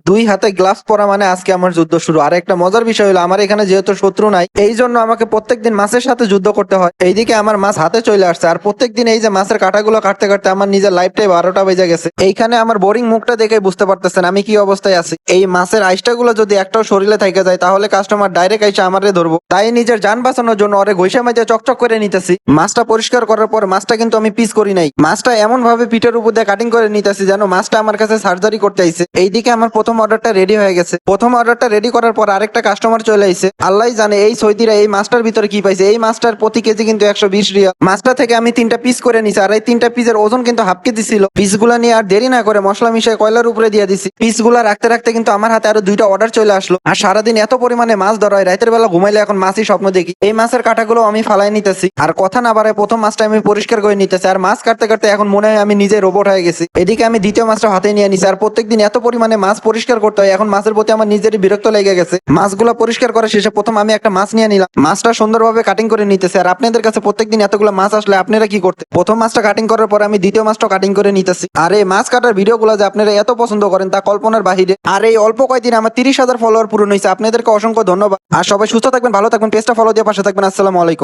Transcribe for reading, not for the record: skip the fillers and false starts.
দুই হাতে গ্লাভস পরা মানে আজকে আমার যুদ্ধ শুরু। আর একটা মজার বিষয় হলো আমার এখানে যেহেতু শত্রু নাই, এই জন্য আমাকে প্রত্যেকদিন মাছের সাথে যুদ্ধ করতে হয়। এইদিকে আমার মাছ হাতে চলে আসছে, আর প্রত্যেকদিন এই যে মাছের কাঁটাগুলো কাটতে কাটতে আমার নিজের লাইফটাই 12টা বেজে গেছে। এইখানে আমার বোরিং মুখটা দেখে বুঝতে পারতেছেন আমি কি অবস্থায় আছি। এই মাছের আইসটা গুলো যদি একটাও শরীরে থেকে যায় তাহলে কাস্টমার ডাইরেক্ট আইসা আমারে ধরবো। তাই নিজের যান বাঁচানোর জন্য ওরে ঘষে মেজে চকচক করে নিতেছি। মাছটা পরিষ্কার করার পর মাছটা কিন্তু আমি পিস করি নাই, মাছটা এমন ভাবে পিঠের উপর দিয়ে কাটিং করে নিতেছি যেন মাছটা আমার কাছে সার্জারি করতে আইছে। এইদিকে আমার প্রথম অর্ডারটা রেডি হয়ে গেছে। প্রথম অর্ডারটা রেডি করার পর আরেকটা কাস্টমার চলে আইছে। আল্লাহ জানে এই সৌদিরা এই মাছটার ভিতরে কি পাইছে। এই মাছটার প্রতি কেজি কিন্তু 120 রিয়াল। মাছটা থেকে আমি 3টা পিস করে নিছি, আর এই 3টা পিসের ওজন কিন্তু হাফ কেজি ছিল। পিসগুলা নিয়ে আর দেরি না করে মশলা মিশিয়ে কয়লার উপরে দিয়ে দিছি। পিসগুলা রাখতে রাখতে কিন্তু আমার হাতে আরো 2টা অর্ডার চলে আসলো। আর সারাদিন এত পরিমাণে মাছ ধরা হয়, রাতের বেলা ঘুমাইলে এখন মাছই স্বপ্ন দেখি। এই মাছের কাঁটাগুলো আমি ফালাই নিতেছি, আর কথা না বাড়ায় প্রথম মাছটা আমি পরিষ্কার করে নিতেছি। আর মাছ কাটতে কাটতে এখন মনে হয় আমি নিজে রোবট হয়ে গেছি। এদিকে আমি দ্বিতীয় মাছটা হাতে নিয়ে নিছি, আর প্রত্যেকদিন এত পরিমাণে মাছ পরিষ্কার করতে হয় এখন মাছের প্রতি আমার নিজেরই বিরক্ত লেগে গেছে। মাছগুলো পরিষ্কার করা শেষে প্রথম আমি একটা মাছ নিয়ে নিলাম, মাছটা সুন্দরভাবে কাটিং করে নিতেছে। আর আপনাদের কাছে প্রত্যেকদিন এতগুলো মাছ আসলে আপনারা কি করতে? প্রথম মাছটা কাটিং করার পর আমি দ্বিতীয় মাছটা কাটিং করে নিতেছি। আর এই মাছ কাটার ভিডিওগুলো যে আপনারা এত পছন্দ করেন তা কল্পনার বাহিরে। আর এই অল্প কয়েকদিন আমার 30,000 ফলোয়ার পূরণ হয়েছে, আপনাদেরকে অসংখ্য ধন্যবাদ। আর সবাই সুস্থ থাকবেন, ভালো থাকবেন, পেজটা ফলো দিয়ে পাশে থাকবেন। আসসালামু আলাইকুম।